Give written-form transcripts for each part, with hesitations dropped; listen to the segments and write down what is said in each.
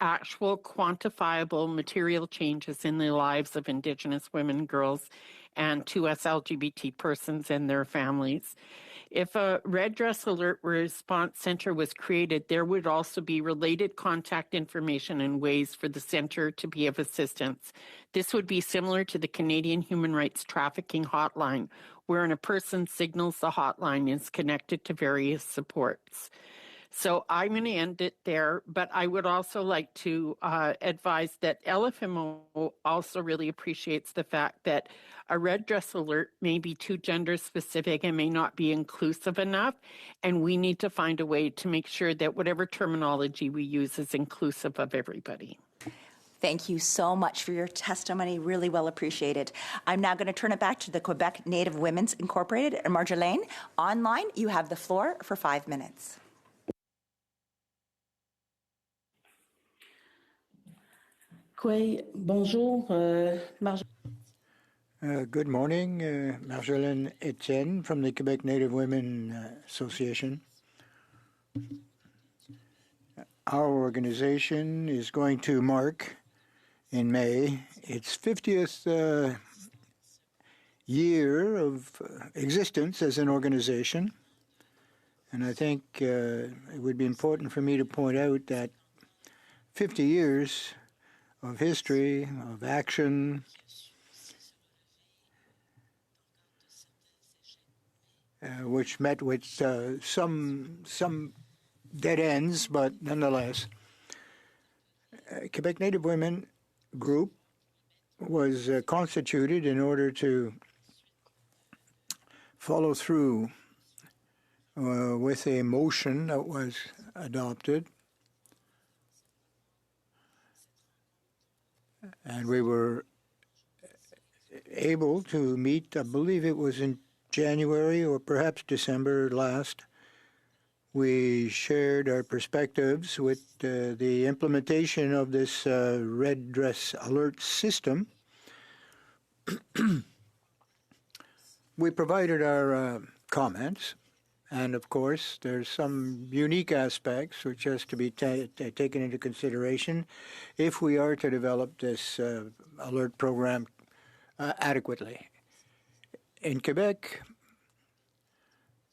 actual quantifiable material changes in the lives of Indigenous women, girls, and 2S LGBT persons and their families. If a Red Dress Alert Response Center was created, there would also be related contact information and ways for the center to be of assistance. This would be similar to the Canadian Human Rights Trafficking Hotline, wherein a person signals the hotline is connected to various supports. So I'm going to end it there, but I would also like to advise that LFMO also really appreciates the fact that a red dress alert may be too gender specific and may not be inclusive enough, and we need to find a way to make sure that whatever terminology we use is inclusive of everybody. Thank you so much for your testimony. Really well appreciated. I'm now going to turn it back to the Quebec Native Women's Incorporated. Marjolaine, online, you have the floor for 5 minutes. Bonjour, Good morning, Marjolaine Etienne from the Quebec Native Women Association. Our organization is going to mark in May its 50th year of existence as an organization. And I think it would be important for me to point out that 50 years of history, of action, which met with some dead ends, but nonetheless, Quebec Native Women Group was constituted in order to follow through with a motion that was adopted. And we were able to meet, I believe it was in January or perhaps December last. We shared our perspectives with the implementation of this red dress alert system. We provided our comments, and of course there's some unique aspects which has to be taken into consideration if we are to develop this alert program adequately. In Quebec,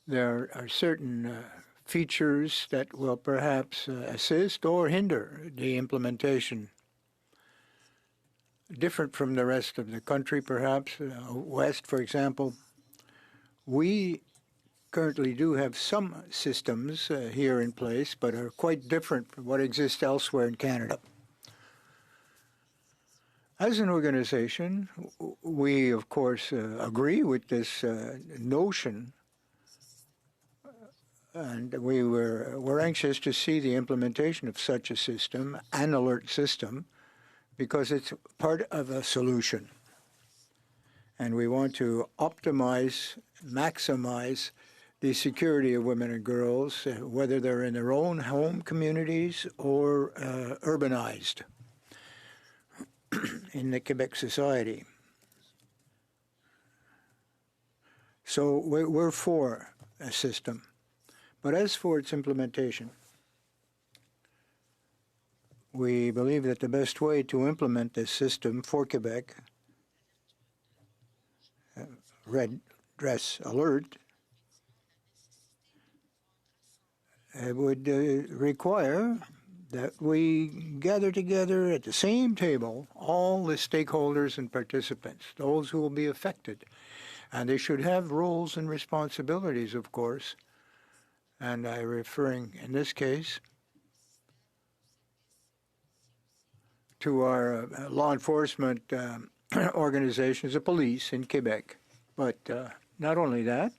there are certain features that will perhaps assist or hinder the implementation. Different from the rest of the country, perhaps, West, for example. We currently do have some systems here in place, but are quite different from what exists elsewhere in Canada. As an organization, we, of course, agree with this notion, and we're anxious to see the implementation of such a system, an alert system, because it's part of a solution. And we want to optimize, maximize the security of women and girls, whether they're in their own home communities or urbanized in the Quebec society. So we're for a system. But as for its implementation, we believe that the best way to implement this system for Quebec, red dress alert, would require that we gather together at the same table all the stakeholders and participants, those who will be affected. And they should have roles and responsibilities, of course. And I'm referring, in this case, to our law enforcement organizations, the police in Quebec. But not only that,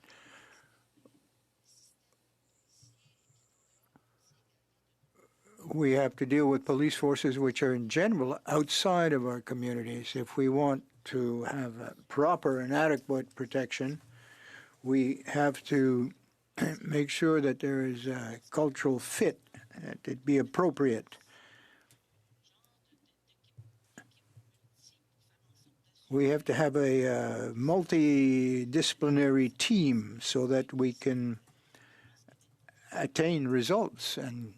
we have to deal with police forces which are in general outside of our communities. If we want to have a proper and adequate protection, we have to make sure that there is a cultural fit, that it be appropriate. We have to have a multidisciplinary team so that we can attain results and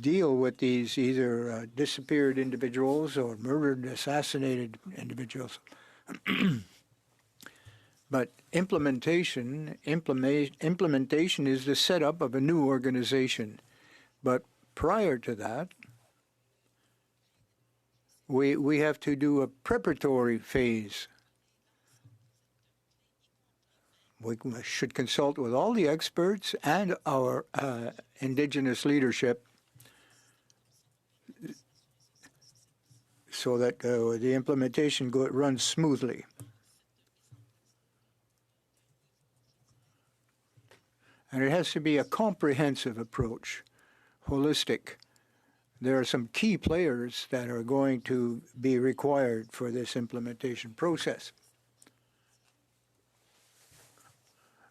deal with these either disappeared individuals or murdered, assassinated individuals. But implementation is the setup of a new organization. But prior to that, we have to do a preparatory phase. We should consult with all the experts and our indigenous leadership so that the implementation runs smoothly. And it has to be a comprehensive approach, holistic. There are some key players that are going to be required for this implementation process.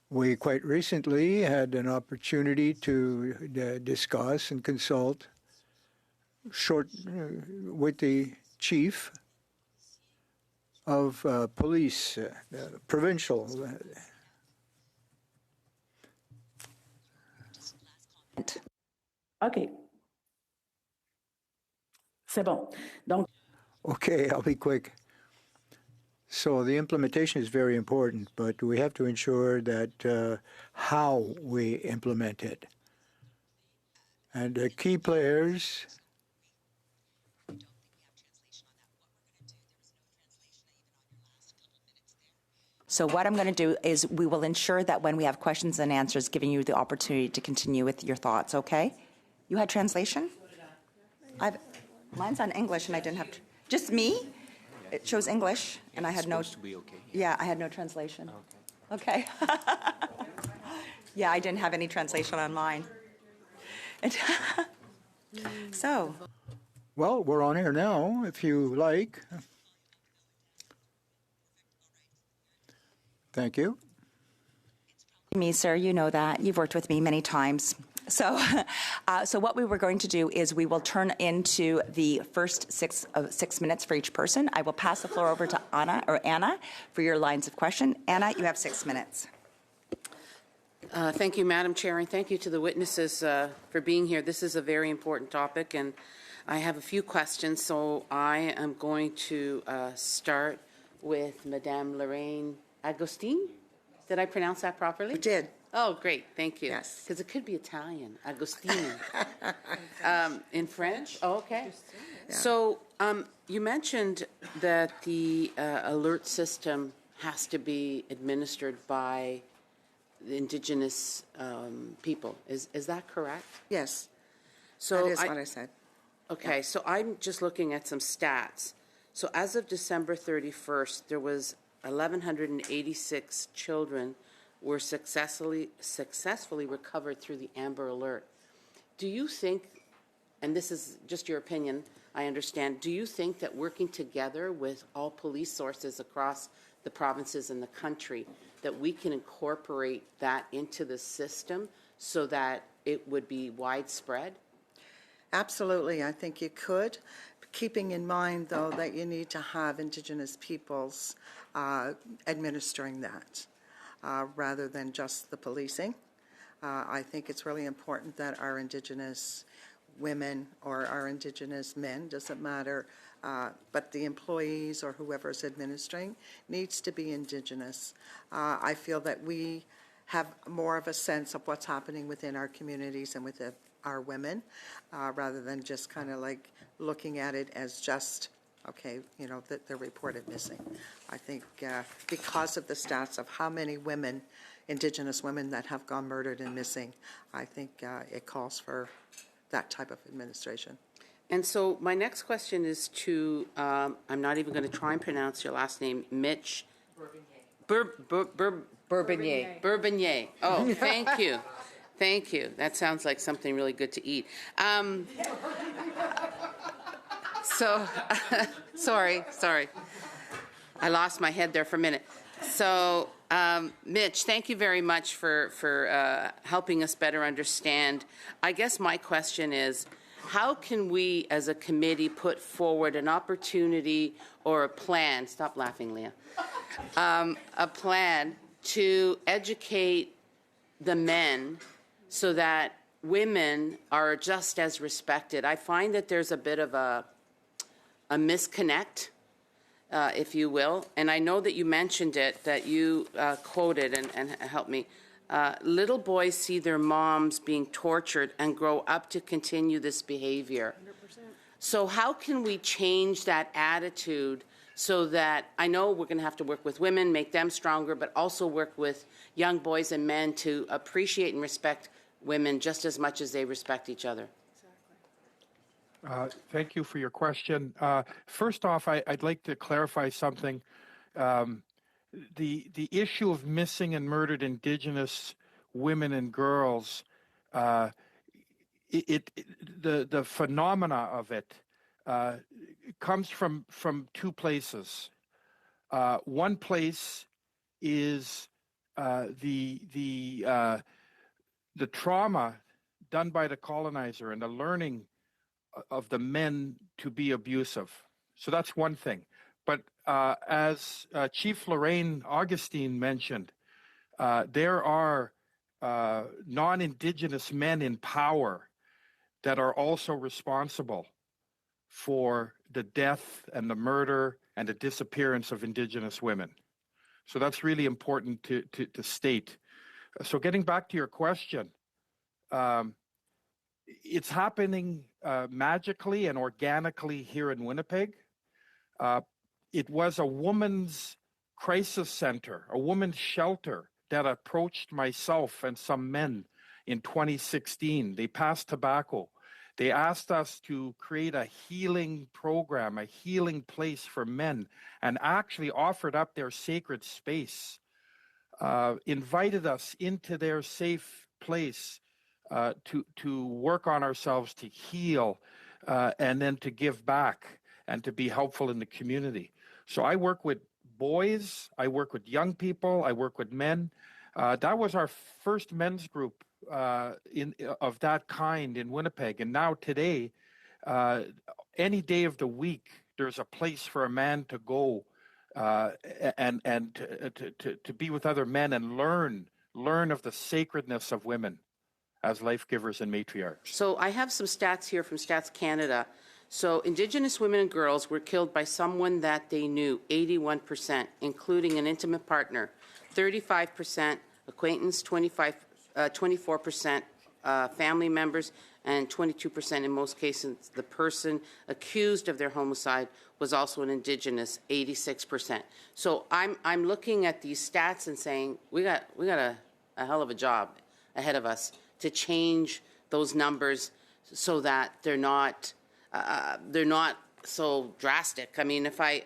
We quite recently had an opportunity to discuss and consult with the chief of police, provincial. OK. C'est bon. Donc, Okay, I'll be quick. So the implementation is very important, but we have to ensure that how we implement it. And the key players. So what I'm going to do is we will ensure that when we have questions and answers, giving you the opportunity to continue with your thoughts, okay? You had translation? Mine's on English and I didn't have, just me? It shows English and I had no. It's supposed to be okay. Yeah, I had no translation. Okay. Yeah, I didn't have any translation on mine. So. Well, we're on air now, if you like. Thank you. Me, sir, you know that. You've worked with me many times. So what we were going to do is we will turn into the first 6 minutes for each person. I will pass the floor over to Anna for your lines of question. Anna, you have 6 minutes. Thank you, Madam Chair, and thank you to the witnesses for being here. This is a very important topic, and I have a few questions, so I am going to start with Madame Lorraine Agostini. Did I pronounce that properly? You did. Oh, great. Thank you. Yes. Because it could be Italian, Agostini. In French? Oh, okay. Yeah. So you mentioned that the alert system has to be administered by the Indigenous people. Is that correct? Yes. So that is what I said. Okay, so I'm just looking at some stats. So as of December 31st, there was 1,186 children were successfully recovered through the Amber Alert. Do you think, and this is just your opinion, I understand, do you think that working together with all police sources across the provinces in the country, that we can incorporate that into the system so that it would be widespread? Absolutely, I think you could, keeping in mind, though, that you need to have Indigenous peoples administering that rather than just the policing. I think it's really important that our Indigenous women or our Indigenous men, doesn't matter, but the employees or whoever's administering needs to be Indigenous. I feel that we have more of a sense of what's happening within our communities and with our women, rather than just kind of like looking at it as just, okay, you know, that they're reported missing. I think because of the stats of how many women, Indigenous women that have gone murdered and missing, I think it calls for that type of administration. And so my next question is to, I'm not even going to try and pronounce your last name, Mitch Bourbonnier. Bourbonnier. Oh, thank you. Thank you. That sounds like something really good to eat. So, sorry. I lost my head there for a minute. So, Mitch, thank you very much for helping us better understand. I guess my question is, how can we as a committee put forward an opportunity or a plan, stop laughing, Leah, a plan to educate the men so that women are just as respected. I find that there's a bit of a misconnect, if you will. And I know that you mentioned it, that you quoted, and help me. Little boys see their moms being tortured and grow up to continue this behavior. 100%. So how can we change that attitude so that, I know we're going to have to work with women, make them stronger, but also work with young boys and men to appreciate and respect women just as much as they respect each other? Thank you for your question. First off, I'd like to clarify something. The issue of missing and murdered Indigenous women and girls, the phenomena of it comes from two places. One place is the trauma done by the colonizer and the learning of the men to be abusive. So that's one thing. But as Chief Lorraine Augustine mentioned, there are non-Indigenous men in power that are also responsible for the death and the murder and the disappearance of Indigenous women. So that's really important to state. So getting back to your question, it's happening magically and organically here in Winnipeg. It was a woman's crisis center, a woman's shelter that approached myself and some men in 2016. They passed tobacco. They asked us to create a healing program, a healing place for men, and actually offered up their sacred space, invited us into their safe place to work on ourselves, to heal, and then to give back and to be helpful in the community. So I work with boys, I work with young people, I work with men. That was our first men's group of that kind in Winnipeg. And now today, any day of the week, there's a place for a man to go and to be with other men and learn of the sacredness of women as life givers and matriarchs. So I have some stats here from Stats Canada. So Indigenous women and girls were killed by someone that they knew, 81%, including an intimate partner, 35% acquaintance, 24% family members, and 22% in most cases the person accused of their homicide was also an Indigenous, 86%. So I'm looking at these stats and saying we got a hell of a job ahead of us to change those numbers so that they're not so drastic. I mean, if I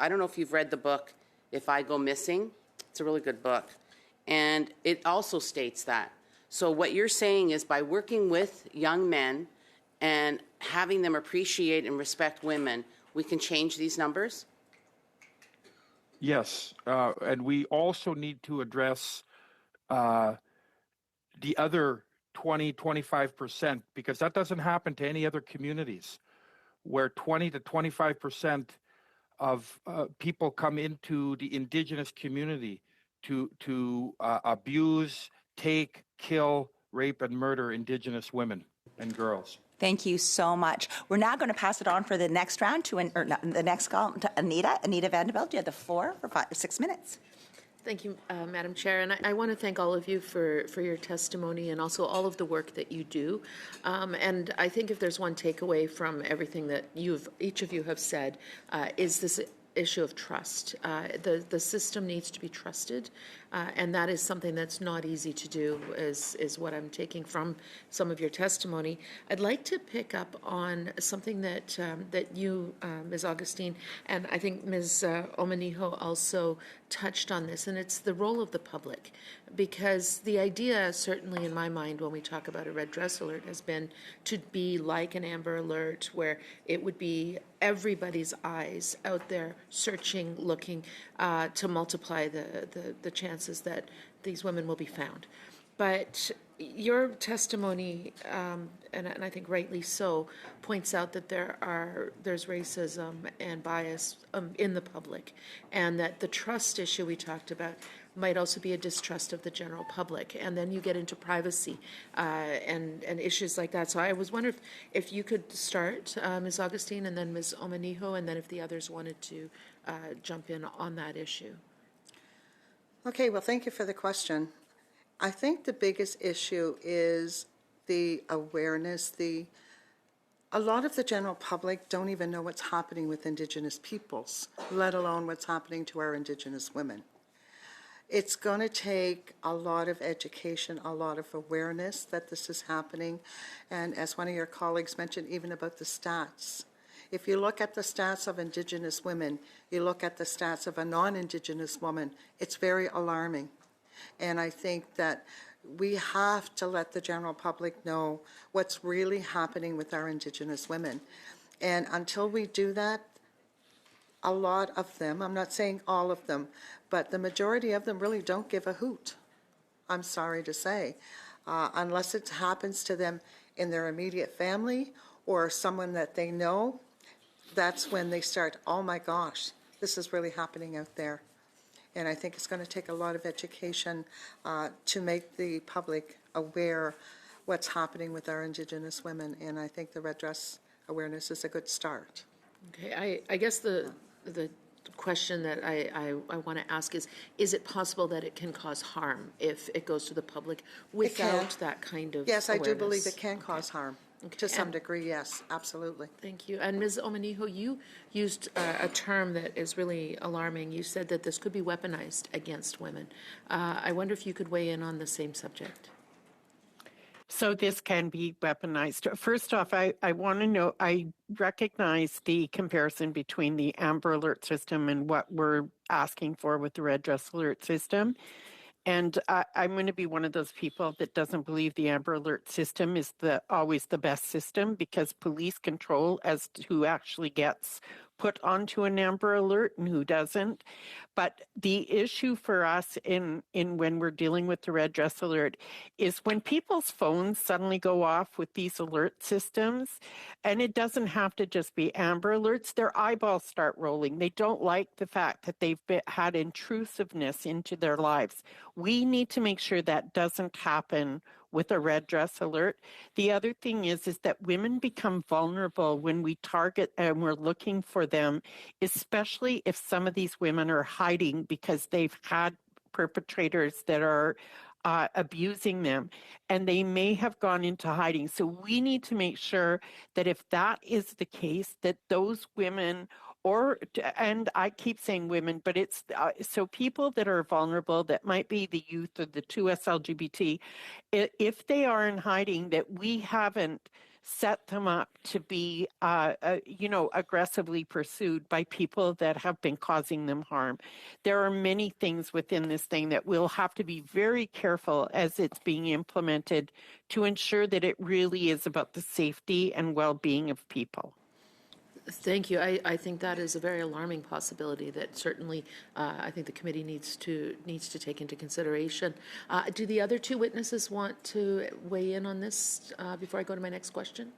don't know if you've read the book If I Go Missing, it's a really good book, and it also states that. So what you're saying is by working with young men and having them appreciate and respect women, we can change these numbers? Yes, and we also need to address the other 20-25%, because that doesn't happen to any other communities, where 20 to 25% of people come into the Indigenous community to abuse, take, kill, rape, and murder Indigenous women and girls. Thank you so much. We're now going to pass it on for the next round to the next call to Anita Vanderbilt. You have the floor for 6 minutes. Thank you, Madam Chair, and I want to thank all of you for your testimony and also all of the work that you do. And I think if there's one takeaway from everything that each of you have said, is this issue of trust. The system needs to be trusted, and that is something that's not easy to do, is what I'm taking from some of your testimony. I'd like to pick up on something that you, Ms. Augustine, and I think Ms. Omanijo also touched on this, and it's the role of the public. Because the idea, certainly in my mind, when we talk about a red dress alert, has been to be like an Amber Alert, where it would be everybody's eyes out there searching, looking, to multiply the chances that these women will be found. But your testimony, and I think rightly so, points out that there's racism and bias in the public, and that the trust issue we talked about might also be a distrust of the general public, and then you get into privacy and issues like that. So I was wondering if you could start, Ms. Augustine, and then Ms. Omanijo, and then if the others wanted to jump in on that issue. Okay, well, thank you for the question. I think the biggest issue is the awareness. A lot of the general public don't even know what's happening with Indigenous peoples, let alone what's happening to our Indigenous women. It's going to take a lot of education, a lot of awareness that this is happening. And as one of your colleagues mentioned, even about the stats. If you look at the stats of Indigenous women, you look at the stats of a non-Indigenous woman, it's very alarming. And I think that we have to let the general public know what's really happening with our Indigenous women. And until we do that, a lot of them, I'm not saying all of them, but the majority of them really don't give a hoot, I'm sorry to say, unless it happens to them in their immediate family or someone that they know. That's when they start, oh my gosh, this is really happening out there. And I think it's going to take a lot of education to make the public aware what's happening with our Indigenous women. And I think the red dress awareness is a good start. Okay, I guess the question that I want to ask is it possible that it can cause harm if it goes to the public without that kind of Yes, awareness? I do believe it can cause harm. Okay. To some degree, yes, absolutely. Thank you. And Ms. Omanijo, you used a term that is really alarming. You said that this could be weaponized against women. I wonder if you could weigh in on the same subject. So this can be weaponized. First off, I want to know, I recognize the comparison between the Amber Alert system and what we're asking for with the Red Dress Alert system. And I'm going to be one of those people that doesn't believe the Amber Alert system is always the best system, because police control as to who actually gets put onto an Amber Alert and who doesn't. But the issue for us in when we're dealing with the Red Dress Alert is when people's phones suddenly go off with these alert systems, and it doesn't have to just be Amber Alerts, their eyeballs start rolling. They don't like the fact that they've had intrusiveness into their lives. We need to make sure that doesn't happen with a Red Dress Alert. The other thing is that women become vulnerable when we target and we're looking for them, especially if some of these women are hiding because they've had perpetrators that are abusing them, and they may have gone into hiding. So we need to make sure that if that is the case, that those women, and I keep saying women, but it's so people that are vulnerable, that might be the youth or the 2S LGBT, if they are in hiding, that we haven't set them up to be, aggressively pursued by people that have been causing them harm. There are many things within this thing that we'll have to be very careful as it's being implemented to ensure that it really is about the safety and well-being of people. Thank you. I think that is a very alarming possibility that certainly I think the committee needs to take into consideration. Do the other two witnesses want to weigh in on this before I go to my next question?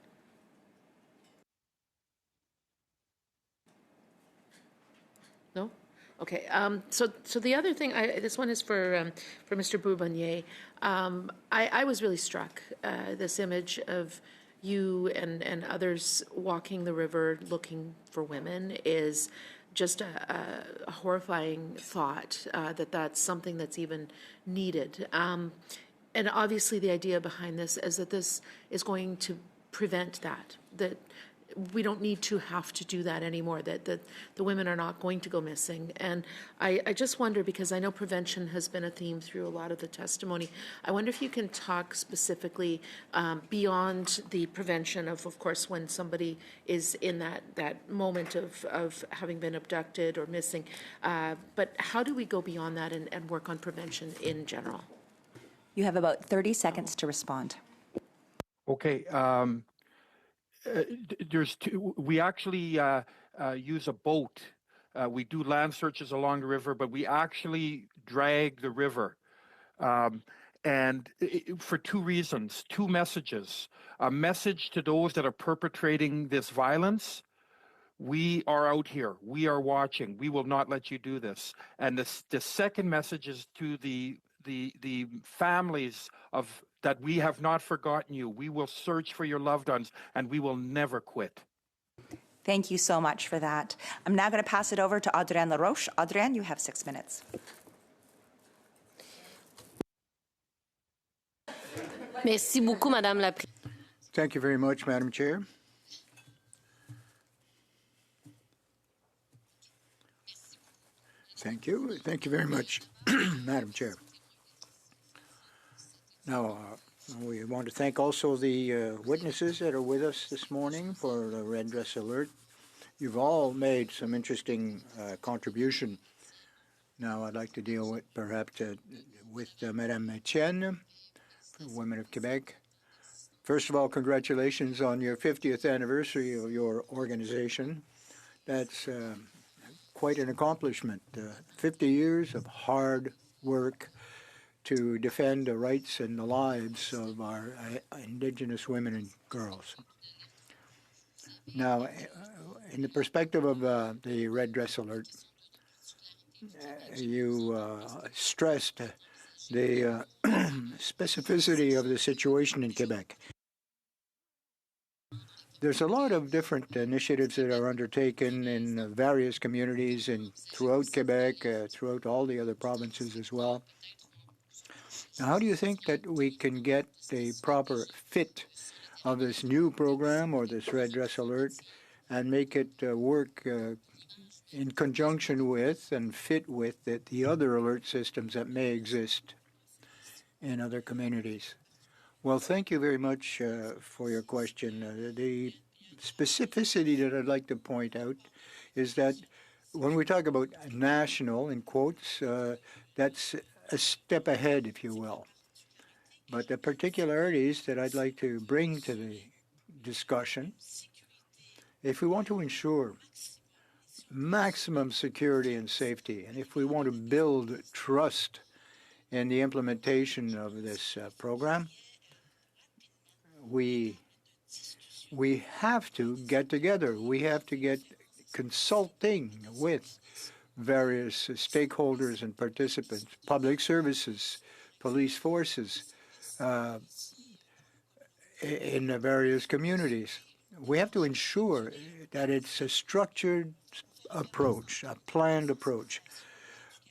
No? Okay. So the other thing, this one is for Mr. Bourbonnier. I was really struck this image of you and others walking the river looking for women is just a horrifying thought that that's something that's even needed. And obviously the idea behind this is that this is going to prevent that we don't need to have to do that anymore, that the women are not going to go missing. And I just wonder, because I know prevention has been a theme through a lot of the testimony, I wonder if you can talk specifically beyond the prevention of course, when somebody is in that moment of having been abducted or missing, but how do we go beyond that and work on prevention in general? You have about 30 seconds to respond. Okay. There's two. We actually use a boat. We do land searches along the river, but we actually drag the river. And for two reasons, two messages. A message to those that are perpetrating this violence. we are out here. We are watching. We will not let you do this. And the second message is to the families of that we have not forgotten you. We will search for your loved ones, and we will never quit. Thank you so much for that. I'm now going to pass it over to Adrienne LaRoche. Adrienne, you have 6 minutes. Merci beaucoup, Madame la Thank you very much, Madam Chair. Thank you. Thank you very much, Madam Chair. Now, we want to thank also the witnesses that are with us this morning for the Red Dress Alert. You've all made some interesting contribution. Now, I'd like to deal with perhaps with Madame Etienne, Women of Quebec. First of all, congratulations on your 50th anniversary of your organization. That's quite an accomplishment. 50 years of hard work to defend the rights and the lives of our Indigenous women and girls. Now, in the perspective of the Red Dress Alert, you stressed the specificity of the situation in Quebec. There's a lot of different initiatives that are undertaken in various communities and throughout Quebec, throughout all the other provinces as well. Now, how do you think that we can get the proper fit of this new program or this Red Dress Alert and make it work in conjunction with and fit with the other alert systems that may exist in other communities? Well, thank you very much for your question. The specificity that I'd like to point out is that when we talk about national, in quotes, that's a step ahead, if you will. But the particularities that I'd like to bring to the discussion, if we want to ensure maximum security and safety, and if we want to build trust in the implementation of this program, we have to get together. We have to get consulting with various stakeholders and participants, public services, police forces in the various communities. We have to ensure that it's a structured approach, a planned approach.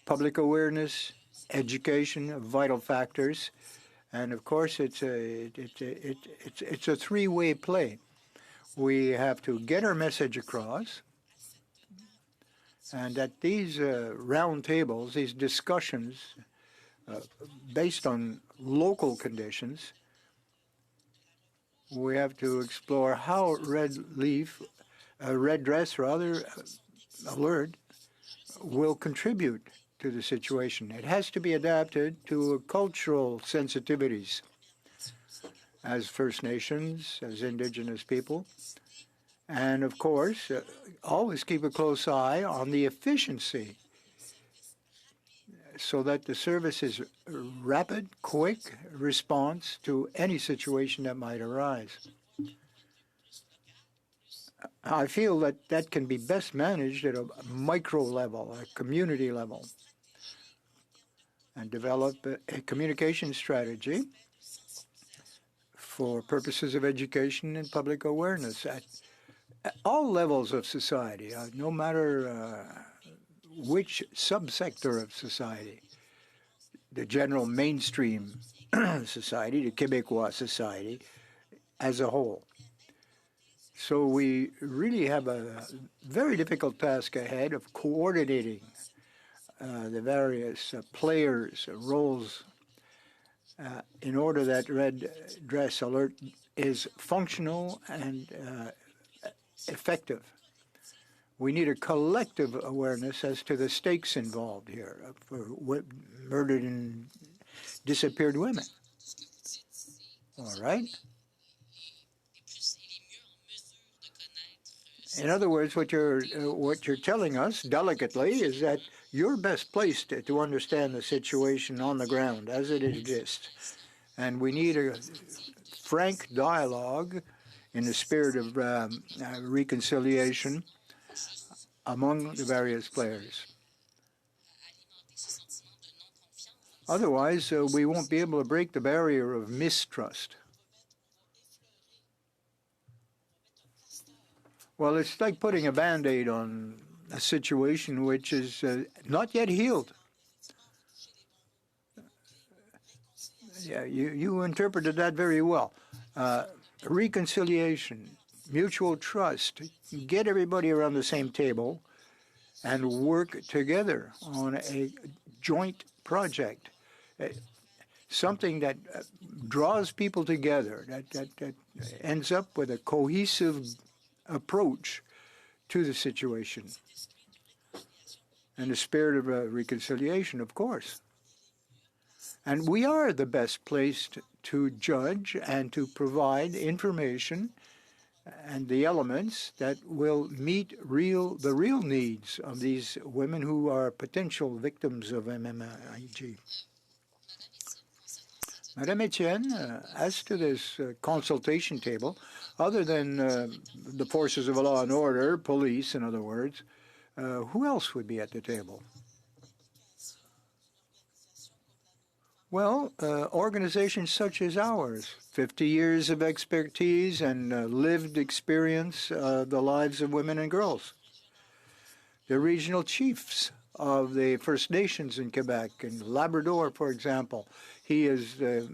Public awareness, education of vital factors, and of course it's a three-way play. We have to get our message across, and at these round tables, these discussions based on local conditions, we have to explore how Red Dress Alert will contribute to the situation. It has to be adapted to cultural sensitivities as First Nations, as Indigenous people, and of course, always keep a close eye on the efficiency so that the service is rapid, quick response to any situation that might arise. I feel that that can be best managed at a micro level, a community level, and develop a communication strategy for purposes of education and public awareness at all levels of society, no matter which subsector of society, the general mainstream society, the Québécois society as a whole. So we really have a very difficult task ahead of coordinating the various players, roles, in order that Red Dress Alert is functional and effective. We need a collective awareness as to the stakes involved here for murdered and disappeared women. All right? In other words, what you're telling us delicately is that you're best placed to understand the situation on the ground as it exists. And we need a frank dialogue in the spirit of reconciliation among the various players. Otherwise, we won't be able to break the barrier of mistrust. Well, it's like putting a Band-Aid on a situation which is not yet healed. Yeah, you interpreted that very well. Reconciliation, mutual trust, get everybody around the same table and work together on a joint project, something that draws people together, that ends up with a cohesive approach to the situation. And the spirit of reconciliation, of course. And we are the best placed to judge and to provide information and the elements that will meet the real needs of these women who are potential victims of MMIG. Madame Etienne, as to this consultation table, other than the forces of law and order, police in other words, who else would be at the table? Well, organizations such as ours, 50 years of expertise and lived experience of the lives of women and girls. The regional chiefs of the First Nations in Quebec and Labrador, for example. He is the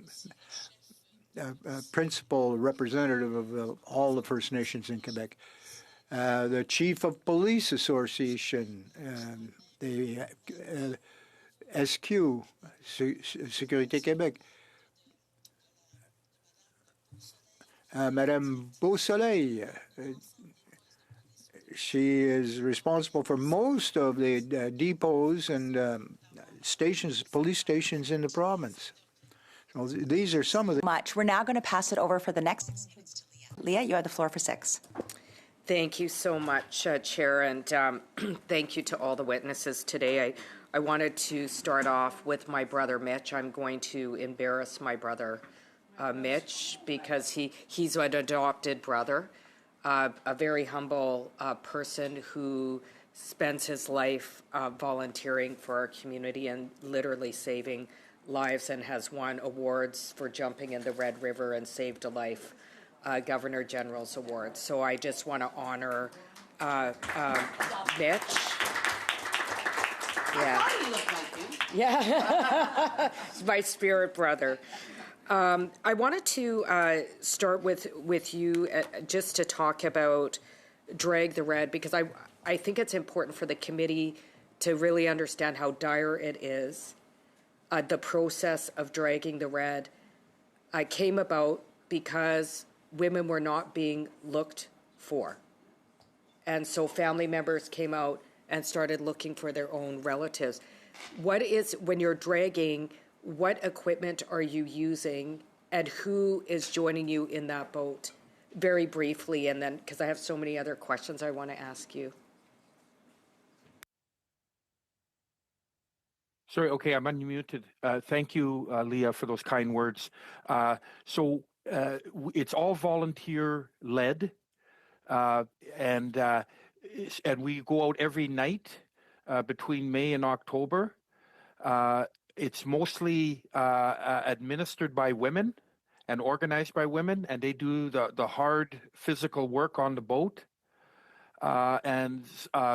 principal representative of all the First Nations in Quebec. The Chief of Police Association, the SQ, Sécurité Québec. Madame Beausoleil, she is responsible for most of the depots and stations, police stations in the province. So these are some of the... We're now going to pass it over for the next. Leah, you have the floor for 6. Thank you so much, Chair, and thank you to all the witnesses today. I wanted to start off with my brother, Mitch. I'm going to embarrass my brother, Mitch, because he's an adopted brother, a very humble person who spends his life volunteering for our community and literally saving lives, and has won awards for jumping in the Red River and saved a life, Governor General's Award. So I just want to honor Mitch. Yeah, he's my spirit brother. I wanted to start with you just to talk about Drag the Red, because I think it's important for the committee to really understand how dire it is. The process of dragging the red came about because women were not being looked for. And so family members came out and started looking for their own relatives. When you're dragging, what equipment are you using, and who is joining you in that boat? Very briefly, and then, because I have so many other questions I want to ask you. Sorry, okay, I'm unmuted. Thank you, Leah, for those kind words. So it's all volunteer-led, and we go out every night between May and October. It's mostly administered by women and organized by women, and they do the hard physical work on the boat. And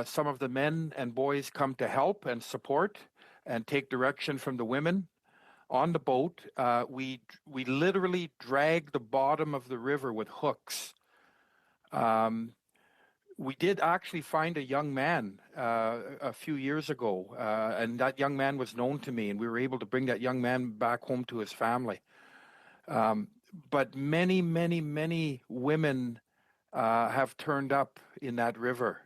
some of the men and boys come to help and support and take direction from the women on the boat. We literally drag the bottom of the river with hooks. We did actually find a young man a few years ago, and that young man was known to me, and we were able to bring that young man back home to his family. But many, many, many women have turned up in that river,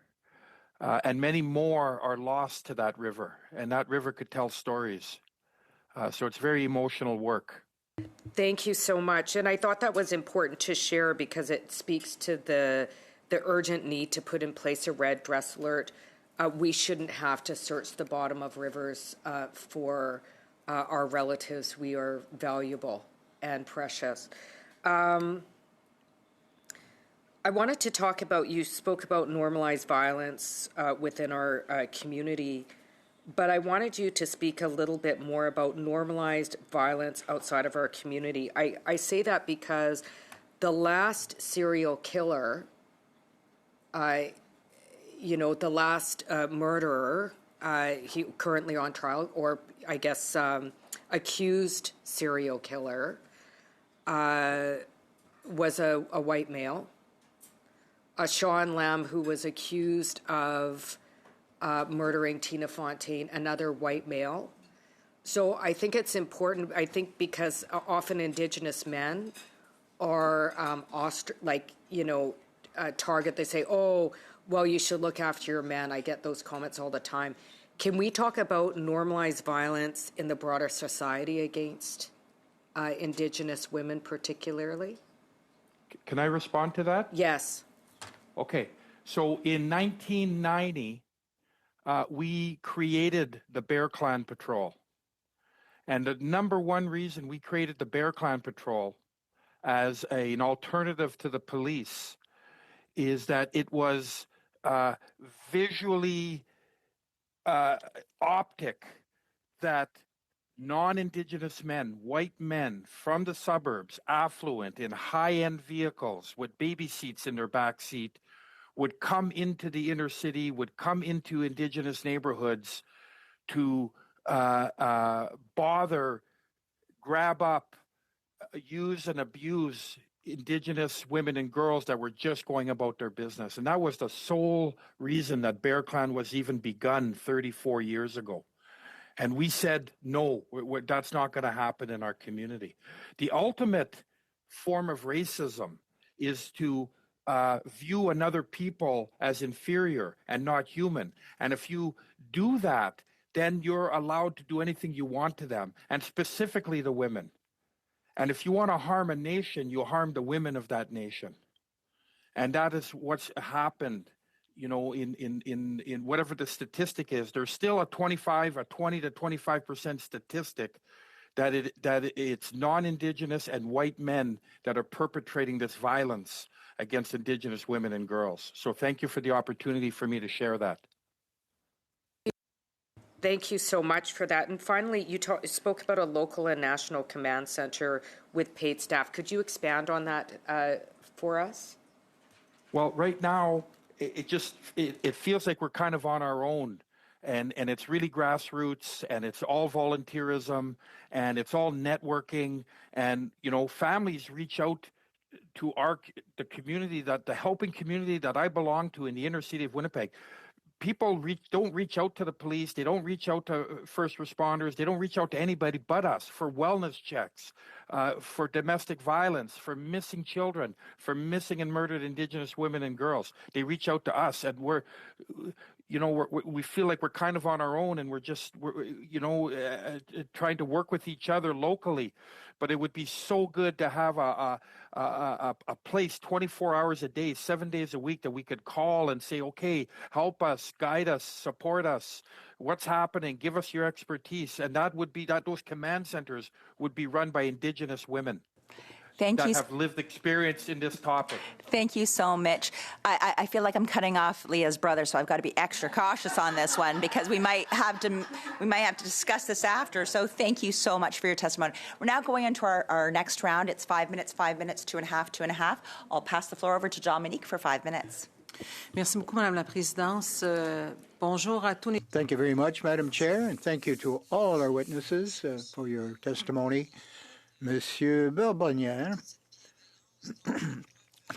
and many more are lost to that river, and that river could tell stories. So it's very emotional work. Thank you so much. And I thought that was important to share because it speaks to the urgent need to put in place a red dress alert. We shouldn't have to search the bottom of rivers for our relatives. We are valuable and precious. I wanted to talk about, you spoke about normalized violence within our community, but I wanted you to speak a little bit more about normalized violence outside of our community. I say that because the last serial killer, the last murderer, he currently on trial, or I guess accused serial killer, was a white male. Sean Lamb, who was accused of murdering Tina Fontaine, another white male. So I think it's important, because often Indigenous men are target. They say, oh, well, you should look after your men. I get those comments all the time. Can we talk about normalized violence in the broader society against Indigenous women particularly? Can I respond to that? Yes. Okay, so in 1990, we created the Bear Clan Patrol. And the number one reason we created the Bear Clan Patrol as an alternative to the police is that it was visually optic that non-Indigenous men, white men from the suburbs, affluent, in high-end vehicles with baby seats in their back seat, would come into the inner city, would come into Indigenous neighborhoods to bother, grab up, use and abuse Indigenous women and girls that were just going about their business. And that was the sole reason that Bear Clan was even begun 34 years ago. And we said, no, that's not going to happen in our community. The ultimate form of racism is to view another people as inferior and not human. And if you do that, then you're allowed to do anything you want to them, and specifically the women. And if you want to harm a nation, you harm the women of that nation. And that is what's happened, in whatever the statistic is. There's still a 20 to 25% statistic that it's non-Indigenous and white men that are perpetrating this violence against Indigenous women and girls. So thank you for the opportunity for me to share that. Thank you so much for that. And finally, you spoke about a local and national command center with paid staff. Could you expand on that for us? Well, right now, it feels like we're kind of on our own. And it's really grassroots, and it's all volunteerism, and it's all networking. And, families reach out to the community, the helping community that I belong to in the inner city of Winnipeg. People don't reach out to the police. They don't reach out to first responders. They don't reach out to anybody but us for wellness checks, for domestic violence, for missing children, for missing and murdered Indigenous women and girls. They reach out to us, and we feel like we're kind of on our own, and we're trying to work with each other locally. But it would be so good to have a place 24 hours a day, 7 days a week that we could call and say, okay, help us, guide us, support us. What's happening? Give us your expertise. And those command centers would be run by Indigenous women. Thank you. That have lived experience in this topic. Thank you so much. I feel like I'm cutting off Leah's brother, so I've got to be extra cautious on this one because we might have to discuss this after. So thank you so much for your testimony. We're now going into our next round. It's 5 minutes, 2 and a half. I'll pass the floor over to Dominique for 5 minutes. Merci beaucoup, Madame la Présidence. Bonjour à tous. Thank you very much, Madam Chair, and thank you to all our witnesses for your testimony. Monsieur Berbonnier,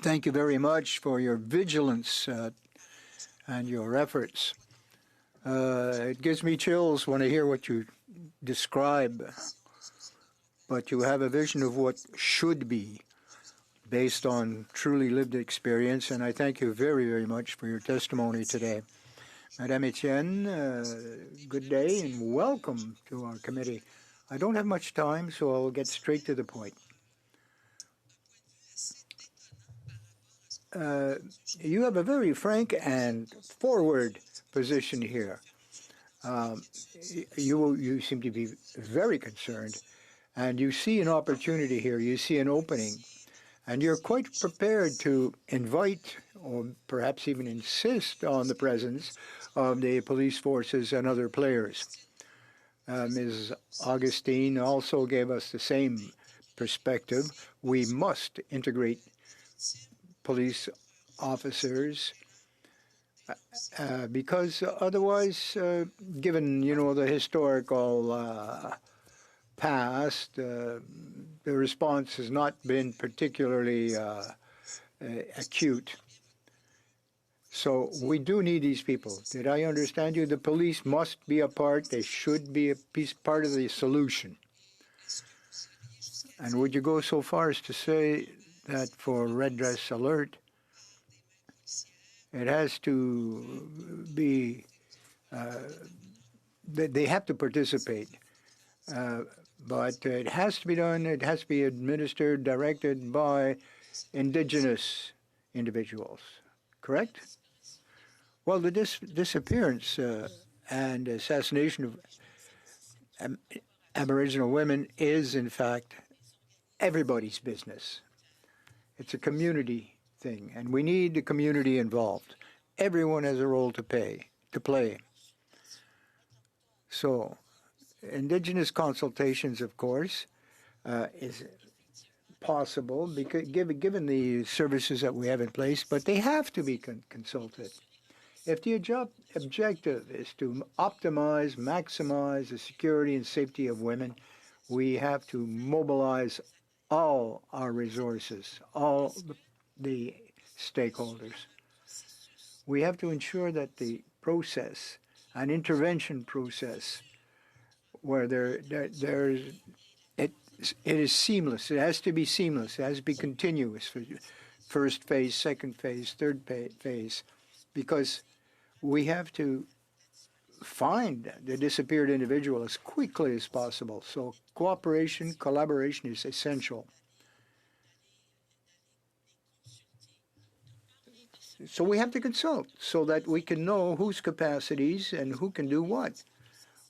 thank you very much for your vigilance and your efforts. It gives me chills when I hear what you describe, but you have a vision of what should be based on truly lived experience, and I thank you very, very much for your testimony today. Madame Etienne, good day and welcome to our committee. I don't have much time, so I'll get straight to the point. You have a very frank and forward position here. You seem to be very concerned, and you see an opportunity here. You see an opening, And you're quite prepared to invite or perhaps even insist on the presence of the police forces and other players. Ms. Augustine also gave us the same perspective. We must integrate police officers because otherwise, given, the historical past, the response has not been particularly acute. So we do need these people. Did I understand you? The police must be a part. They should be part of the solution. And would you go so far as to say that for Red Dress Alert, it has to be, they have to participate, but it has to be done, it has to be administered, directed by Indigenous individuals, correct? Well, the disappearance and assassination of Aboriginal women is, in fact, everybody's business. It's a community thing, and we need the community involved. Everyone has a role to play. So, Indigenous consultations, of course, is possible because given the services that we have in place, but they have to be consulted. If the objective is to optimize, maximize the security and safety of women, we have to mobilize all our resources, all the stakeholders. We have to ensure that the process, an intervention process, where it is seamless. It has to be seamless. It has to be continuous for first phase, second phase, third phase, because we have to find the disappeared individual as quickly as possible. So cooperation, collaboration is essential. So we have to consult so that we can know whose capacities and who can do what.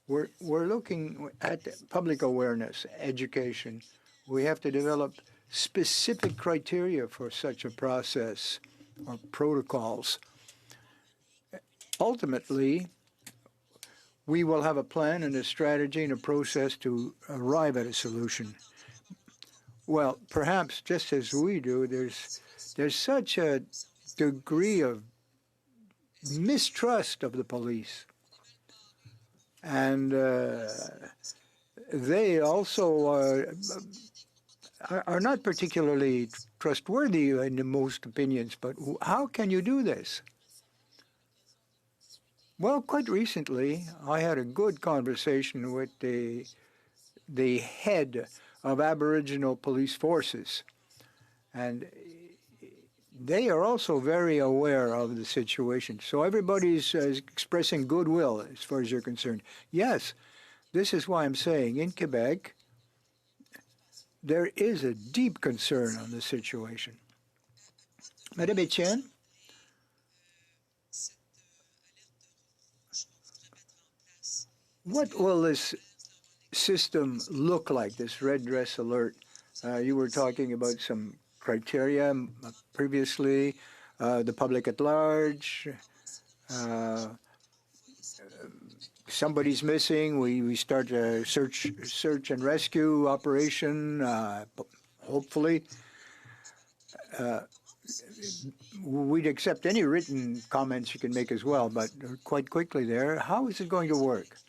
We're looking at public awareness, education. We have to develop specific criteria for such a process or protocols. Ultimately, we will have a plan and a strategy and a process to arrive at a solution. Well, perhaps just as we do, there's such a degree of mistrust of the police. And they also are not particularly trustworthy in most opinions, but how can you do this? Well, quite recently, I had a good conversation with the head of Aboriginal police forces, and they are also very aware of the situation. So everybody's expressing goodwill as far as you're concerned. Yes, this is why I'm saying in Quebec, there is a deep concern on the situation. Madame Etienne? What will this system look like, this red dress alert? You were talking about some criteria previously, the public at large, somebody's missing, we start a search and rescue operation, hopefully. We'd accept any written comments you can make as well, but quite quickly there, how is it going to work?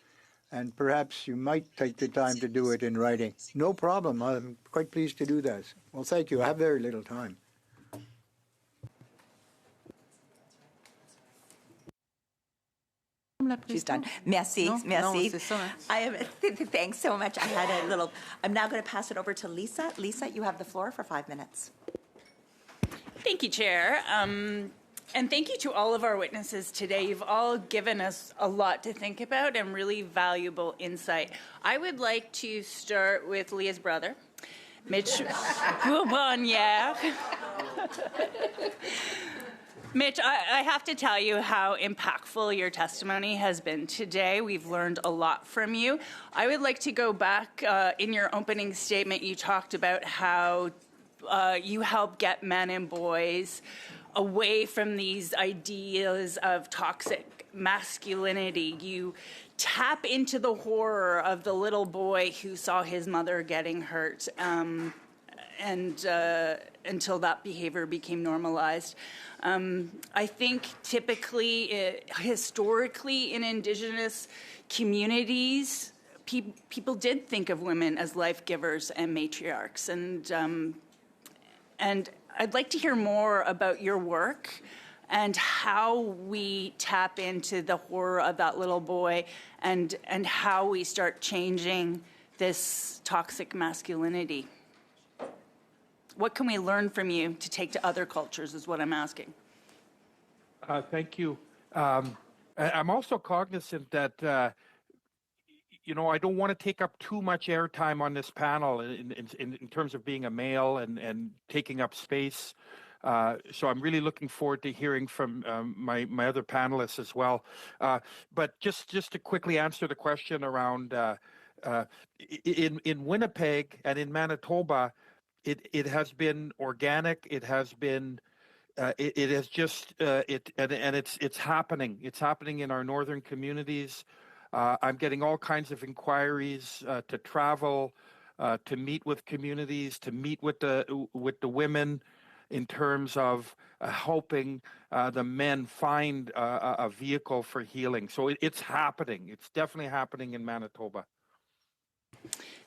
And perhaps you might take the time to do it in writing. No problem. I'm quite pleased to do that. Well, thank you. I have very little time. She's done. Merci, merci. Thanks so much. I had a little. I'm now going to pass it over to Lisa. Lisa, you have the floor for 5 minutes. Thank you, Chair. And thank you to all of our witnesses today. You've all given us a lot to think about and really valuable insight. I would like to start with Leah's brother, Mitch Boubonniere. Mitch, I have to tell you how impactful your testimony has been today. We've learned a lot from you. I would like to go back in your opening statement. You talked about how help get men and boys away from these ideas of toxic masculinity. You tap into the horror of the little boy who saw his mother getting hurt, and until that behavior became normalized. I think typically, historically, in Indigenous communities, people did think of women as life givers and matriarchs, and I'd like to hear more about your work and how we tap into the horror of that little boy, and how we start changing this toxic masculinity. What can we learn from you to take to other cultures is what I'm asking. Thank you. I'm also cognizant that, I don't want to take up too much airtime on this panel in terms of being a male and taking up space. So I'm really looking forward to hearing from my other panelists as well. But just to quickly answer the question around in Winnipeg and in Manitoba, it has been organic. It has been. It has just it's happening. It's happening in our northern communities. I'm getting all kinds of inquiries to travel, to meet with communities, to meet with the women, in terms of helping the men find a vehicle for healing. So it's happening. It's definitely happening in Manitoba.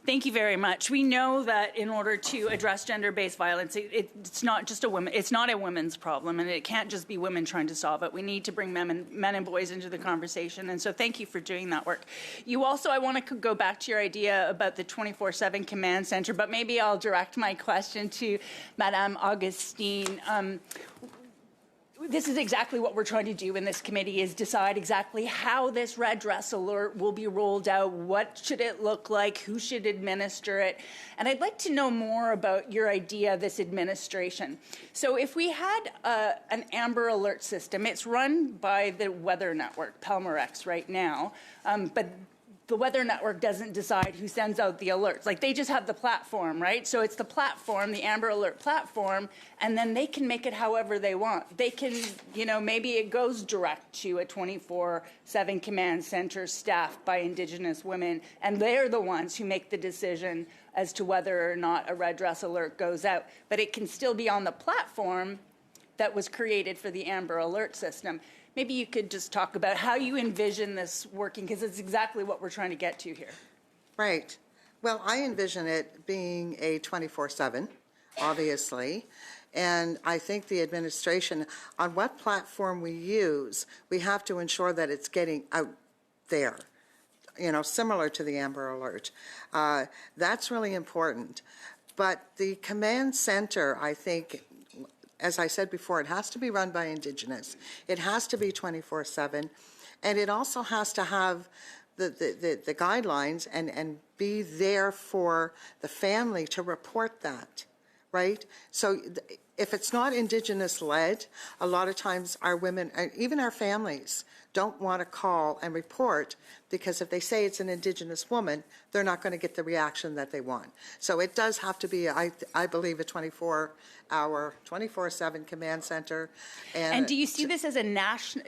Thank you very much. We know that in order to address gender-based violence, it's not just it's not a women's problem, and it can't just be women trying to solve it. We need to bring men and boys into the conversation, and so thank you for doing that work. You also, I want to go back to your idea about the 24/7 command center, but maybe I'll direct my question to Madame Augustine. This is exactly what we're trying to do in this committee, is decide exactly how this red dress alert will be rolled out, what should it look like, who should administer it. And I'd like to know more about your idea of this administration. So if we had an Amber Alert system, it's run by the Weather Network, Pelmorex, right now, but the Weather Network doesn't decide who sends out the alerts. Like, they just have the platform, right? So it's the platform, the Amber Alert platform, and then they can make it however they want. They can, maybe it goes direct to a 24/7 command center staffed by Indigenous women, and they're the ones who make the decision as to whether or not a red dress alert goes out. But it can still be on the platform that was created for the Amber Alert system. Maybe you could just talk about how you envision this working, because it's exactly what we're trying to get to here. Right. Well, I envision it being a 24/7, obviously, and I think the administration, on what platform we use, we have to ensure that it's getting out there, similar to the Amber Alert. That's really important. But the command center, I think, as I said before, it has to be run by Indigenous. It has to be 24/7, and it also has to have the guidelines and be there for the family to report that, right? So if it's not Indigenous-led, a lot of times our women, even our families, don't want to call and report, because if they say it's an Indigenous woman, they're not going to get the reaction that they want. So it does have to be, I believe, a 24-hour, 24/7 command center. And do you see this as a national,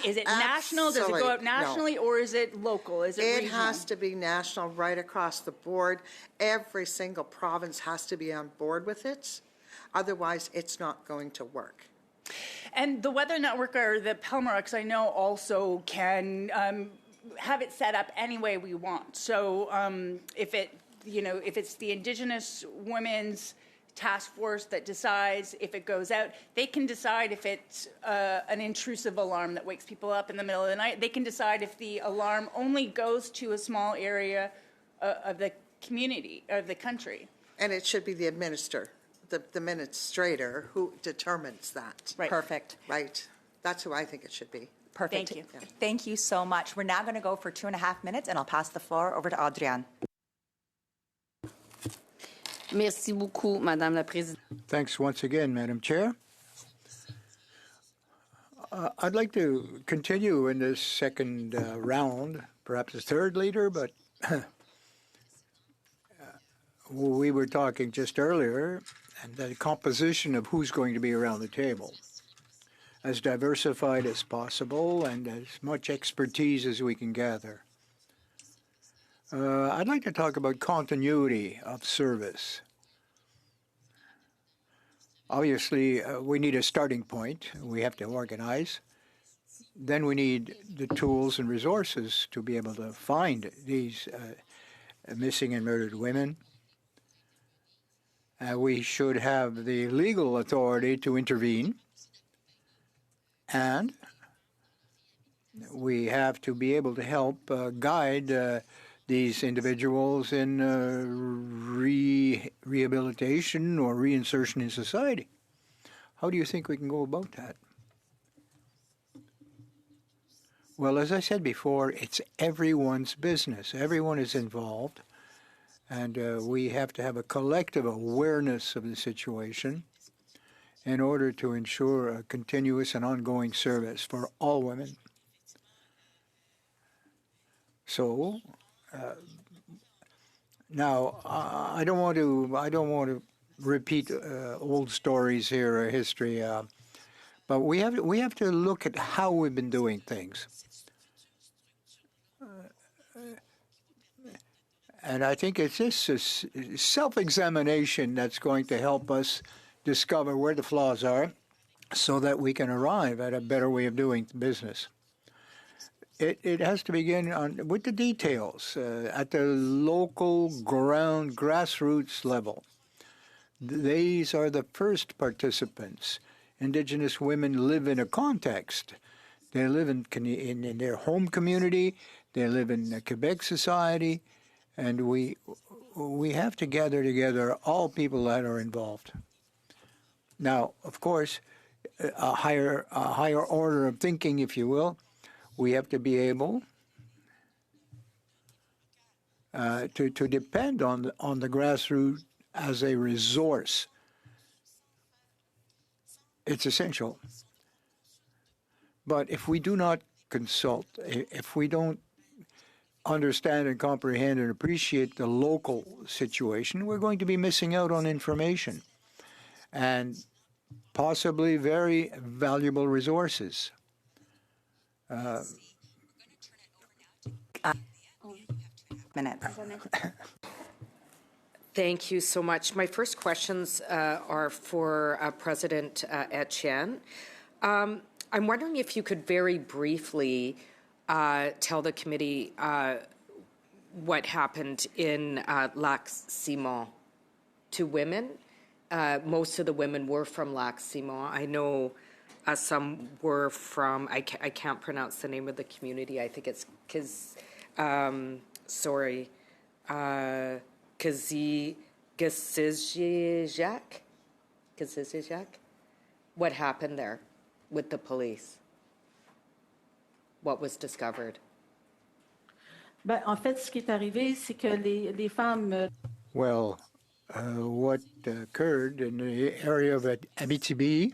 is it national? Does it go out nationally, no. Or is it local? Is it regional? It has to be national right across the board. Every single province has to be on board with it. Otherwise, it's not going to work. And the Weather Network, or the Pelmorex, I know, also can have it set up any way we want. So if it's the Indigenous Women's Task Force that decides if it goes out, they can decide if it's an intrusive alarm that wakes people up in the middle of the night. They can decide if the alarm only goes to a small area of the community, of the country. And it should be the administrator who determines that. Right. Perfect. Right. That's who I think it should be. Perfect. Thank you. Yeah. Thank you so much. We're now going to go for 2.5 minutes, and I'll pass the floor over to Adrienne. Merci beaucoup, Madame la Présidente. Thanks once again, Madam Chair. I'd like to continue in this second round, perhaps a third leader, but we were talking just earlier, and the composition of who's going to be around the table, as diversified as possible and as much expertise as we can gather. I'd like to talk about continuity of service. Obviously, we need a starting point. We have to organize. Then we need the tools and resources to be able to find these missing and murdered women. We should have the legal authority to intervene. And we have to be able to help guide these individuals in rehabilitation or reinsertion in society. How do you think we can go about that? Well, as I said before, it's everyone's business. Everyone is involved, and we have to have a collective awareness of the situation in order to ensure a continuous and ongoing service for all women. So, now I don't want to repeat old stories here or history, but we have to look at how we've been doing things. And I think it's this self-examination that's going to help us discover where the flaws are so that we can arrive at a better way of doing business. It has to begin with the details at the local ground grassroots level. These are the first participants. Indigenous women live in a context. They live in their home community. They live in the Quebec society. And we have to gather together all people that are involved. Now, of course, a higher order of thinking, if you will, we have to be able to depend on the grassroots as a resource. It's essential. But if we do not consult, if we don't understand and comprehend and appreciate the local situation, we're going to be missing out on information and possibly very valuable resources. Thank you so much. My first questions are for President Etienne. I'm wondering if you could very briefly tell the committee what happened in Lac Simon to women. Most of the women were from Lac Simon. I know some were from, I can't pronounce the name of the community. I think it's Kazizijak. What happened there with the police? What was discovered? Ben, en fait, ce qui est arrivé, c'est que les femmes. Well, what occurred in the area of Abitibi,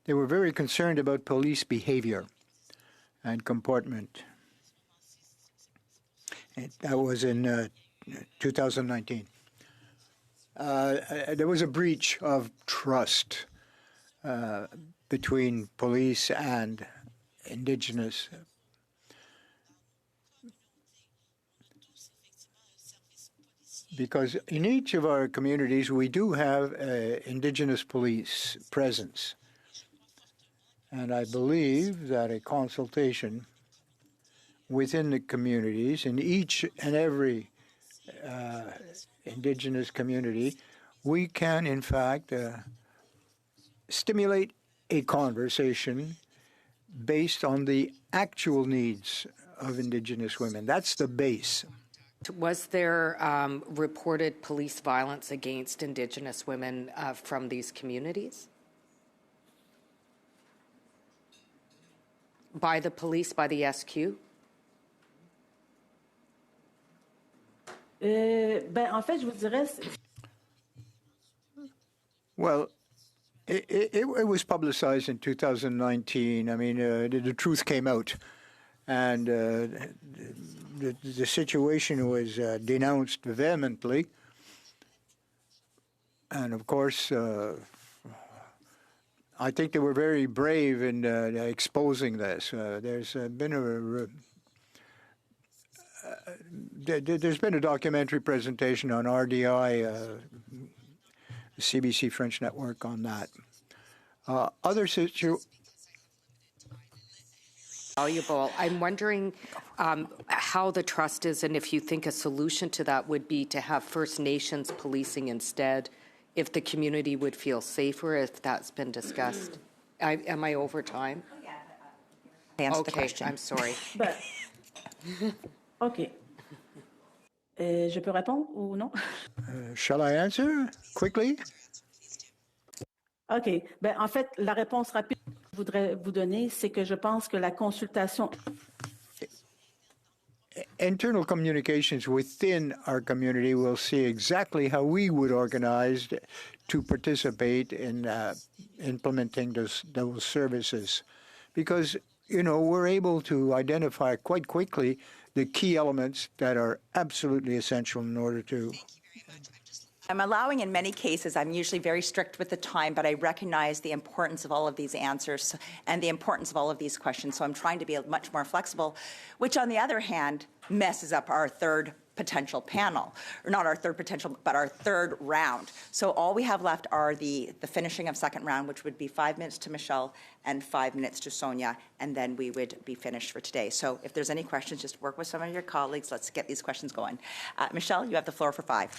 they were very concerned about police behavior and comportment. That was in 2019. There was a breach of trust between police and Indigenous. Because in each of our communities, we do have Indigenous police presence. And I believe that a consultation within the communities, in each and every Indigenous community, we can, in fact, stimulate a conversation based on the actual needs of Indigenous women. That's the base. Was there reported police violence against Indigenous women from these communities? By the police, by the SQ? Ben, en fait, je vous dirais. Well, it was publicized in 2019. I mean, the truth came out. And the situation was denounced vehemently. And of course, I think they were very brave in exposing this. There's been there's been a documentary presentation on RDI, the CBC French network, on that. Other situations. Valuable. I'm wondering how the trust is, and if you think a solution to that would be to have First Nations policing instead, if the community would feel safer, if that's been discussed. Am I over time? Answer the question. I'm sorry. Ben, OK. Je peux répondre ou non? Shall I answer quickly? OK. Ben, en fait, la réponse rapide que je voudrais vous donner, c'est que je pense que la consultation. Internal communications within our community will see exactly how we would organize to participate in implementing those services. Because, you know, we're able to identify quite quickly the key elements that are absolutely essential in order to. I'm allowing, in many cases, I'm usually very strict with the time, but I recognize the importance of all of these answers and the importance of all of these questions. So I'm trying to be much more flexible, which on the other hand messes up our third potential panel, or not our third potential, but our third round. So all we have left are the finishing of second round, which would be 5 minutes to Michelle and 5 minutes to Sonia, and then we would be finished for today. So if there's any questions, just work with some of your colleagues. Let's get these questions going. Michelle, you have the floor for 5.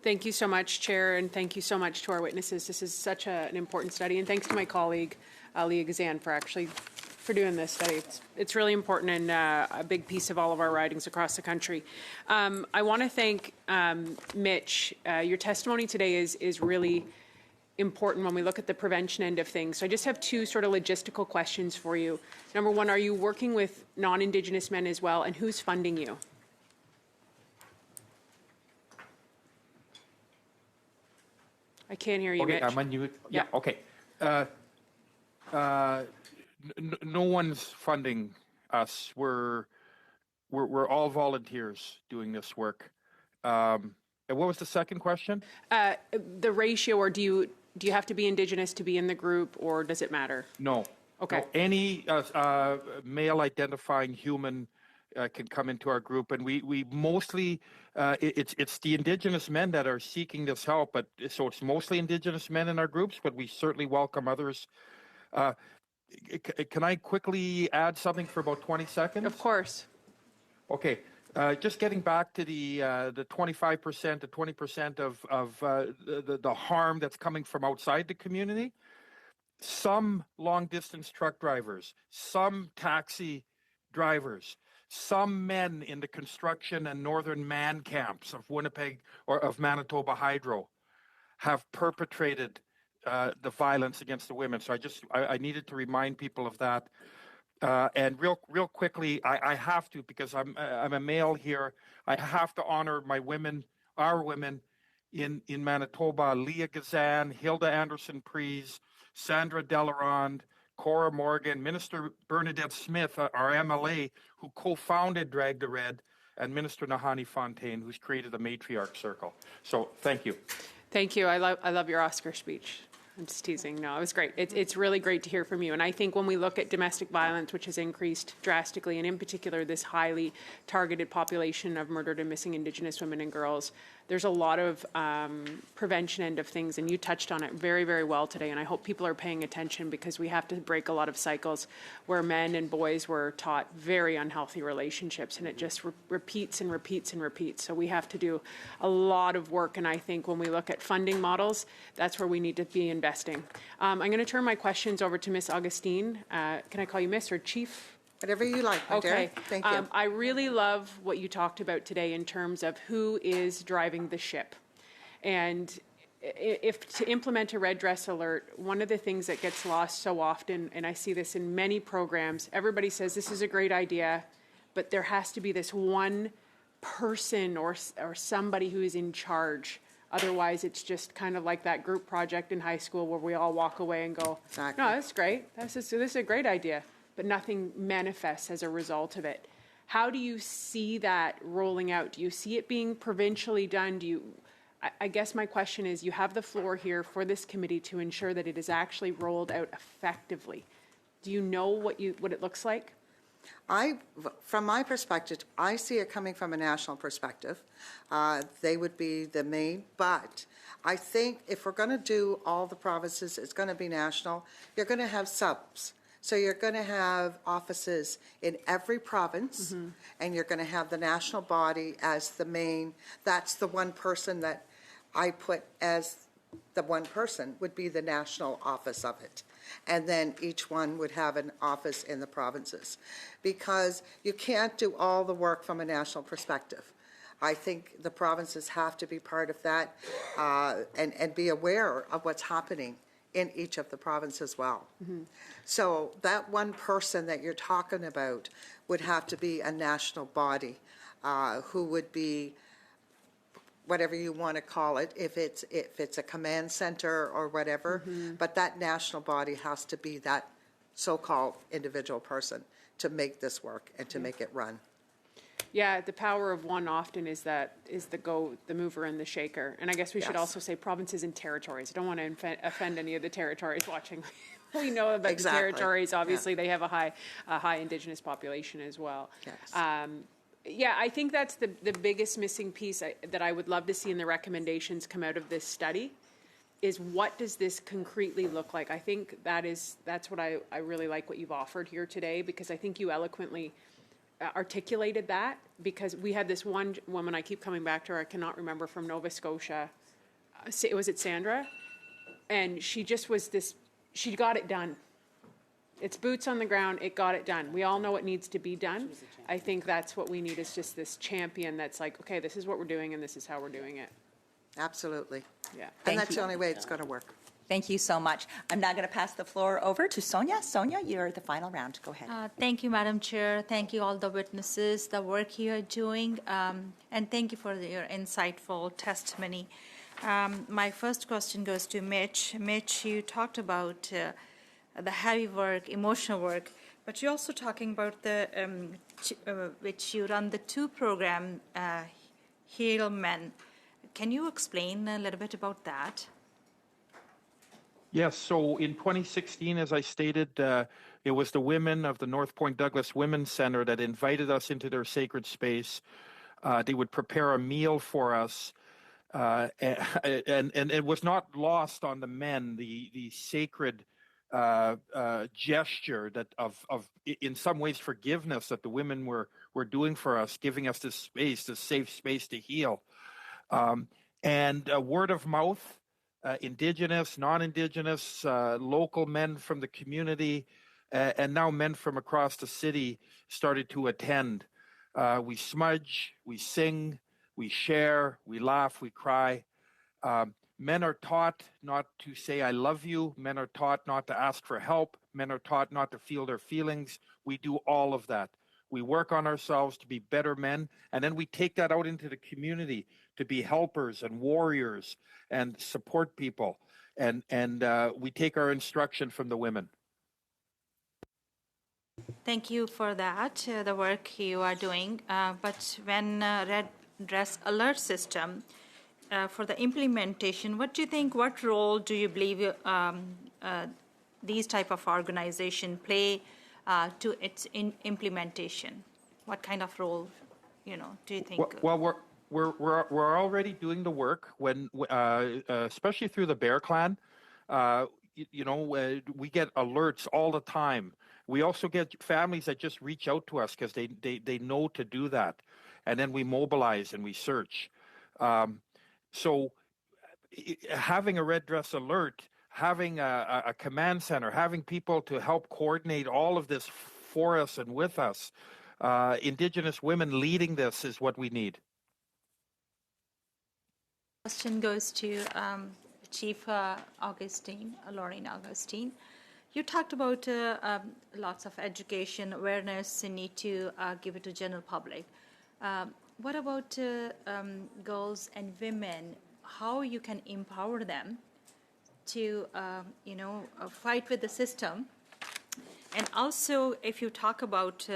Thank you so much, Chair, and thank you so much to our witnesses. This is such an important study, and thanks to my colleague, Leah Gazan, for doing this study. It's really important and a big piece of all of our ridings across the country. I want to thank Mitch. Your testimony today is really important when we look at the prevention end of things. So I just have 2 sort of logistical questions for you. Number 1, are you working with non-Indigenous men as well, and who's funding you? I can't hear you, Okay, Mitch. I'm on mute. Yeah, okay. No one's funding us. We're all volunteers doing this work. And what was the second question? The ratio, or do you have to be Indigenous to be in the group, or does it matter? No. Okay. No, any male-identifying human can come into our group, and we mostly it's the Indigenous men that are seeking this help, but so it's mostly Indigenous men in our groups, but we certainly welcome others. Can I quickly add something for about 20 seconds? Of course. Okay. Just getting back to the 25%, the 20% of the harm that's coming from outside the community. Some long-distance truck drivers, some taxi drivers, some men in the construction and northern man camps of Winnipeg or of Manitoba Hydro have perpetrated the violence against the women. So I needed to remind people of that. And real quickly, I have to, because I'm a male here, I have to honor my women, our women in Manitoba: Leah Gazan, Hilda Anderson-Prees, Sandra Delarond, Cora Morgan, Minister Bernadette Smith, our MLA, who co-founded Drag the Red, and Minister Nahani Fontaine, who's created the Matriarch Circle. So thank you. Thank you. I love your Oscar speech. I'm just teasing. No, it was great. It's really great to hear from you. And I think when we look at domestic violence, which has increased drastically, and in particular this highly targeted population of murdered and missing Indigenous women and girls, there's a lot of prevention end of things, and you touched on it very, very well today. And I hope people are paying attention, because we have to break a lot of cycles where men and boys were taught very unhealthy relationships, and it just repeats and repeats and repeats. So we have to do a lot of work, and I think when we look at funding models, that's where we need to be investing. I'm going to turn my questions over to Miss Augustine. Can I call you Miss or Chief? Whatever you like, my dear. Okay. Thank you. I really love what you talked about today in terms of who is driving the ship. And if to implement a red dress alert, one of the things that gets lost so often, and I see this in many programs, everybody says this is a great idea, but there has to be this one person or somebody who is in charge. Otherwise, it's just kind of like that group project in high school where we all walk away and go, Exactly. no, that's great. This is a great idea. But nothing manifests as a result of it. How do you see that rolling out? Do you see it being provincially done? I guess my question is, you have the floor here for this committee to ensure that it is actually rolled out effectively. Do you know what it looks like? From my perspective, I see it coming from a national perspective. They would be the main, but I think if we're going to do all the provinces, it's going to be national. You're going to have subs. So you're going to have offices in every province, and you're going to have the national body as the main. That's the one person that I put as the one person would be the national office of it. And then each one would have an office in the provinces, because you can't do all the work from a national perspective. I think the provinces have to be part of that and be aware of what's happening in each of the provinces as well. So that one person that you're talking about would have to be a national body who would be whatever you want to call it, if it's a command center or whatever, but that national body has to be that so-called individual person to make this work and to make it run. Yeah, the power of one often is the mover and the shaker. And I guess we should also say provinces and territories. I don't want to offend any of the territories watching. We know about the territories. Obviously, they have a high Indigenous population as well. Yes. Yeah, I think that's the biggest missing piece that I would love to see in the recommendations come out of this study, is what does this concretely look like? I think that's what I really like what you've offered here today, because I think you eloquently articulated that, because we had this one woman, I keep coming back to her, I cannot remember, from Nova Scotia. Was it Sandra? And she just was she got it done. It's boots on the ground, it got it done. We all know what needs to be done. I think that's what we need, is just this champion that's like, okay, this is what we're doing and this is how we're doing it. Absolutely. Yeah. And that's the only way it's going to work. Thank you so much. I'm now going to pass the floor over to Sonia. Sonia, you're the final round. Go ahead. Thank you, Madam Chair. Thank you, all the witnesses, the work you are doing, and thank you for your insightful testimony. My first question goes to Mitch. Mitch, you talked about the heavy work, emotional work, but you're also talking about which you run the 2 program, Heal Men. Can you explain a little bit about that? Yes, so in 2016, as I stated, it was the women of the North Point Douglas Women's Center that invited us into their sacred space. They would prepare a meal for us, and it was not lost on the men, the sacred gesture that of in some ways forgiveness that the women were doing for us, giving us this space, this safe space to heal, and word of mouth. Indigenous, non-Indigenous, local men from the community, and now men from across the city started to attend. We smudge, we sing, we share, we laugh, we cry. Men are taught not to say, I love you. Men are taught not to ask for help. Men are taught not to feel their feelings. We do all of that. We work on ourselves to be better men, and then we take that out into the community to be helpers and warriors and support people. And we take our instruction from the women. Thank you for that, the work you are doing. But when Red Dress Alert System, for the implementation, what role do you believe these type of organization play to its implementation? What kind of role, do you think? Well, we're already doing the work when, especially through the Bear Clan. We get alerts all the time. We also get families that just reach out to us because they know to do that, and then we mobilize and we search. So, having a Red Dress Alert, having a command center, having people to help coordinate all of this for us and with us, Indigenous women leading this is what we need. Question goes to Chief Augustine, Lauren Augustine. You talked about lots of education, awareness, and need to give it to general public. What about girls and women? How you can empower them to, fight with the system? And also, if you talk about,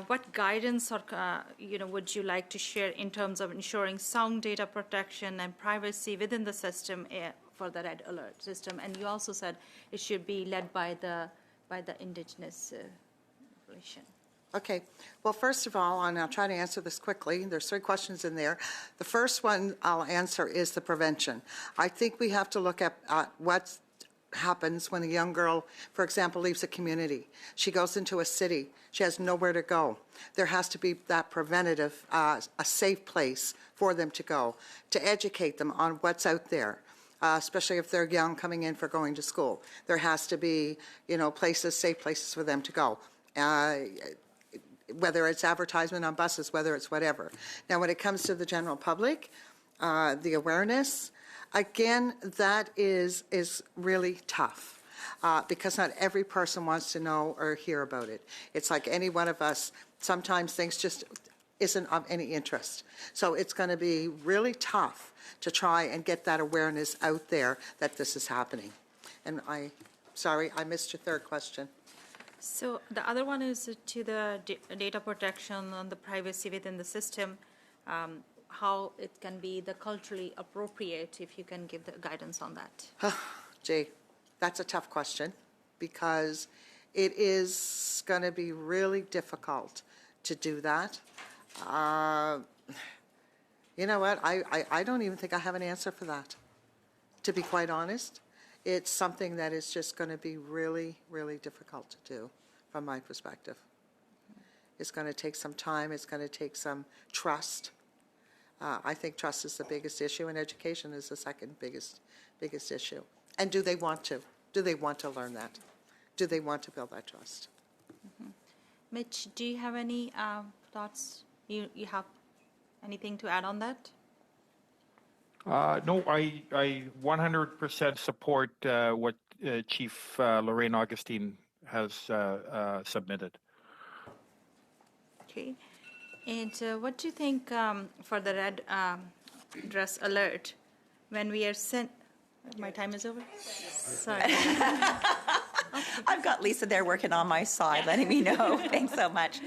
What guidance or would you like to share in terms of ensuring sound data protection and privacy within the system for the red alert system? And you also said it should be led by the indigenous population. Okay. Well, first of all, and I'll try to answer this quickly. There's 3 questions in there. The first one I'll answer is the prevention. I think we have to look at what happens when a young girl, for example, leaves a community. She goes into a city. She has nowhere to go. There has to be that preventative, a safe place for them to go, to educate them on what's out there. Especially if they're young coming in for going to school. There has to be, places, safe places for them to go. Whether it's advertisement on buses, whether it's whatever. Now, when it comes to the general public, the awareness, again, that is really tough because not every person wants to know or hear about it. It's like any one of us, sometimes things just isn't of any interest. So it's going to be really tough to try and get that awareness out there that this is happening. And sorry, I missed your third question. So the other one is to the data protection and the privacy within the system, how it can be the culturally appropriate, if you can give the guidance on that. Jay, that's a tough question because it is going to be really difficult to do that. You know what? I don't even think I have an answer for that, to be quite honest. It's something that is just going to be really, really difficult to do from my perspective. It's going to take some time. It's going to take some trust. I think trust is the biggest issue, and education is the second biggest issue. And do they want to? Do they want to learn that? Do they want to build that trust? Mm-hmm. Mitch, do you have any thoughts? You have anything to add on that? No, I 100% support what Chief Lorraine Augustine has submitted. Okay. And what do you think for the red dress alert when we are sent? My time is over? Sorry. I've got Lisa there working on my side, letting me know. Thanks so much.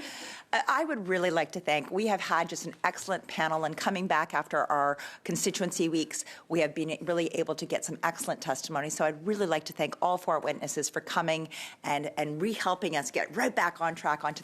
I would really like to thank, we have had just an excellent panel, and coming back after our constituency weeks, we have been really able to get some excellent testimony. So I'd really like to thank all 4 witnesses for coming and helping us get right back on track onto